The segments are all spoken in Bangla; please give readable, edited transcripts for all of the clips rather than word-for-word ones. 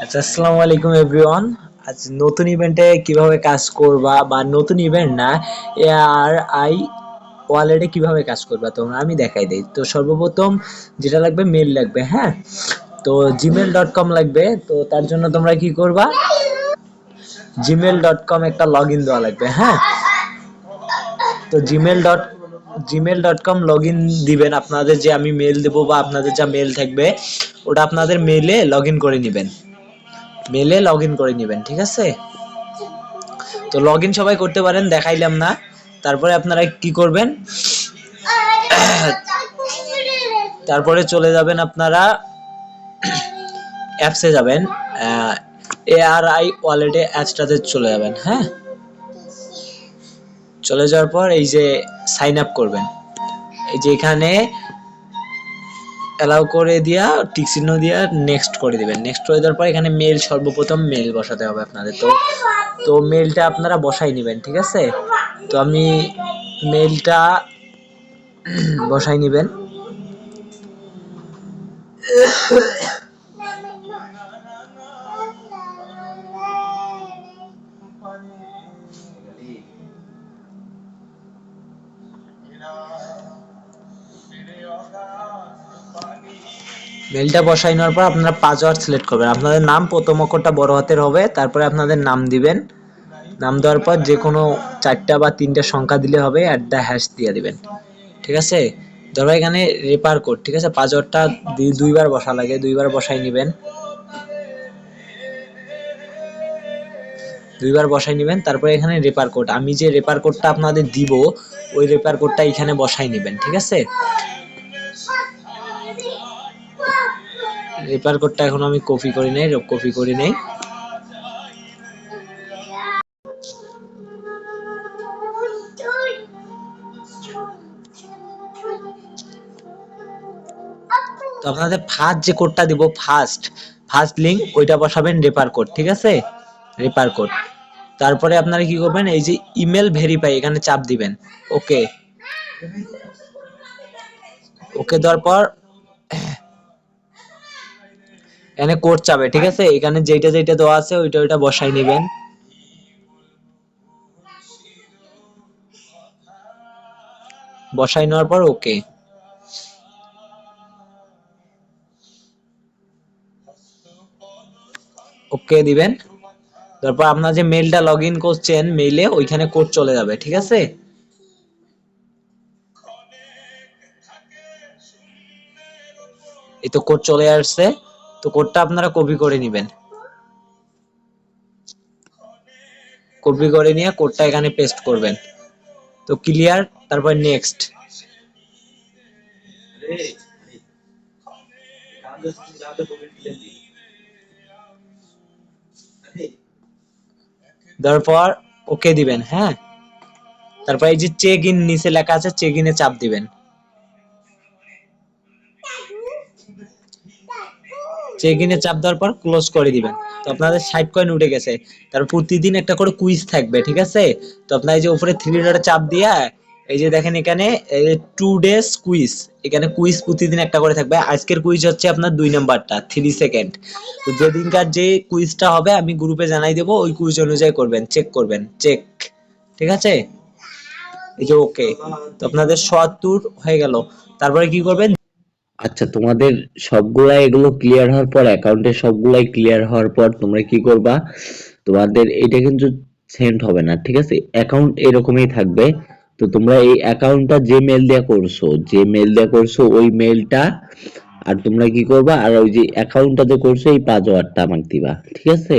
আচ্ছা, আসসালামু আলাইকুম এভরিওয়ান। আজ নতুন ইভেন্টে কিভাবে কাজ করবা বা নতুন ইভেন্ট না, এআরআই ওয়ালেটে কিভাবে কাজ করবা তোমরা আমি দেখাই দেই। তো সর্বপ্রথম যেটা লাগবে মেল লাগবে, হ্যাঁ? তো gmail.com লাগবে। তো তার জন্য তোমরা কি করবা? gmail.com একটা লগইন দেওয়া লাগবে, হ্যাঁ? তো gmail.com লগইন দিবেন। আপনাদের যে আমি মেল দেবো বা আপনাদের যা মেল থাকবে ওটা আপনাদের মেলে লগইন করে নিবেন। মেলে লগইন করে নিবেন, ঠিক আছে? তো লগইন সবাই করতে পারেন, দেখাইলাম না। তারপরে আপনারা কি করবেন, তারপরে চলে যাবেন আপনারা অ্যাপসে যাবেন, এআরআই ওয়ালেটে অ্যাপসটাতে চলে যাবেন, হ্যাঁ? চলে যাওয়ার পর এই যে সাইন আপ করবেন, এই যে এখানে অ্যালাউ করে দিয়া টিক চিহ্ন দিয়া নেক্সট করে দিবেন। নেক্সট করে দেওয়ার পর এখানে মেল, সর্বপ্রথম মেল বসাতে হবে আপনাদের। তো মেলটা আপনারা বসাই নেবেন, ঠিক আছে? তো আমি মেলটা বসাই নেবেন। মেলটা বসাই নেওয়ার পর আপনারা পাসওয়ার্ড সিলেক্ট করবেন। আপনাদের নাম প্রথম অক্ষরটা বড় হাতের হবে, তারপরে আপনাদের নাম দিবেন। নাম দেওয়ার পর যে কোনো ৪টা বা ৩টা সংখ্যা দিলে হবে, @ দিয়ে দিবেন, ঠিক আছে? ধরো এখানে রেপার কোড, ঠিক আছে? পাসওয়ার্ডটা দুইবার বসা লাগে, দুইবার বসাই নেবেন। দুইবার বসাই নেবেন, তারপরে এখানে রেপার কোড, আমি যে রেপার কোডটা আপনাদের দিব ওই রেপার কোডটা এখানে বসাই নেবেন, ঠিক আছে? রেপার কোডটা এখন আমি কপি করি নাই। তো আপনাদের ফার্স্ট যে কোডটা দিব, ফার্স্ট লিংক ওইটা বসাবেন, রেপার কোড, ঠিক আছে? Rapper code. তারপরে আপনারা কি করবেন, এই যে ইমেল ভেরিফাই এখানে চাপ দিবেন। ওকে, ওকে দেওয়ার পর এখানে কোড চাবে, ঠিক আছে? এখানে যেটা যেটা দেওয়া আছে ওইটা ওইটা বসাই নেবেন। বসাই নেওয়ার পর ওকে, ওকে দিবেন। তারপর আপনার যে মেলটা লগ ইন করছেন মেইলে, ওইখানে কোড চলে যাবে, ঠিক আছে? এই তো কোড চলে আসছে। তো কোডটা আপনারা কপি করে নেবেন, কপি করে নিয়ে কোডটা এখানে পেস্ট করবেন। তো ক্লিয়ার, তারপর নেক্সট। তারপর ওকে দিবেন, হ্যাঁ? তারপর এই যে চেক ইন নিচে লেখা আছে, চেক ইনে চাপ দিবেন। চেক ইনে চাপ দেওয়ার পর ক্লোজ করে দিবেন। তো আপনাদের 60 কয়েন উঠে গেছে। তারপর প্রতিদিন একটা করে কুইজ থাকবে, ঠিক আছে? তো আপনার এই যে উপরে 3 ডটে চাপ দিয়া এই যে দেখেন এখানে 2 ডেজ কুইজ, এখানে কুইজ প্রতিদিন একটা করে থাকবে। আজকের কুইজ হচ্ছে আপনার 2 নাম্বারটা 3 সেকেন্ড। তো যেদিনকার যে কুইজটা হবে আমি গ্রুপে জানাই দেবো, ওই কুইজ অনুযায়ী করবেন, চেক করবেন, চেক, ঠিক আছে? এই যে ওকে। তো আপনাদের ৭০ হয়ে গেল। তারপরে কি করবেন, আচ্ছা, তোমাদের সবগুলা এগুলো ক্লিয়ার হওয়ার পর, অ্যাকাউন্টের সবগুলাই ক্লিয়ার হওয়ার পর তোমরা কি করবা, তোমাদের এটা কিন্তু সেন্ড হবে না, ঠিক আছে? অ্যাকাউন্ট এরকমই থাকবে। তো তোমরা এই অ্যাকাউন্টটা যে মেল দিয়ে করছো ওই মেলটা, আর তোমরা কি করবা, আর ওই যে অ্যাকাউন্টটাতে করছো এই পাসওয়ার্ডটা আমাকে দিবা, ঠিক আছে?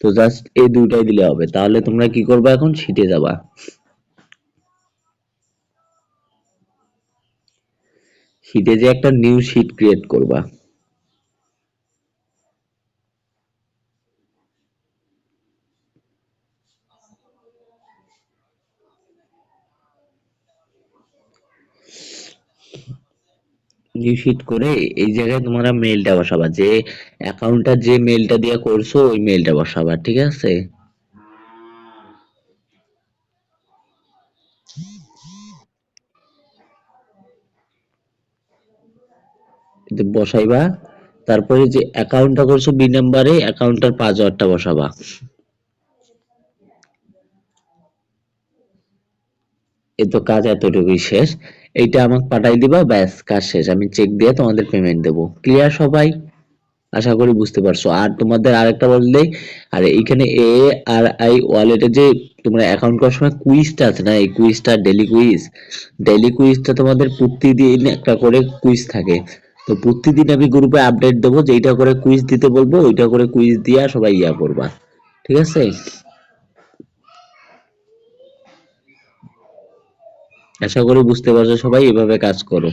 তো জাস্ট এই দুইটাই দিলে হবে। তাহলে তোমরা কি করবা, এখন শিটে যাবা। শিটে যে একটা নিউ শিট ক্রিয়েট করবা। রিসিট করে এই জায়গায় তোমরা মেইলটা বসাবা, যে অ্যাকাউন্টটা যে মেইলটা দিয়ে করছো ওই মেইলটা বসাবা, ঠিক আছে? বসাইবা। তারপরে যে অ্যাকাউন্টটা করছো বি নাম্বারে, অ্যাকাউন্টটার পাসওয়ার্ডটা বসাবা। এই তো কাজ এতটুকুই শেষ। এইটা আমাকে পাঠাই দিবা, ব্যাস কাজ শেষ। আমি চেক দিয়ে তোমাদের পেমেন্ট দেবো। ক্লিয়ার সবাই? আশা করি বুঝতে পারছো। আর তোমাদের আরেকটা বললেই, আর এইখানে ARI ওয়ালেটে যে তোমরা অ্যাকাউন্ট করার সময় কুইজটা আছে না, এই কুইজটা ডেইলি কুইজটা তোমাদের প্রতিদিন একটা করে কুইজ থাকে। তো প্রতিদিন আমি গ্রুপে আপডেট দেবো, যেইটা করে কুইজ দিতে বলবো ওইটা করে কুইজ দিয়া সবাই ইয়া করবা, ঠিক আছে? আশা করি বুঝতে পারছো সবাই, এভাবে কাজ করো।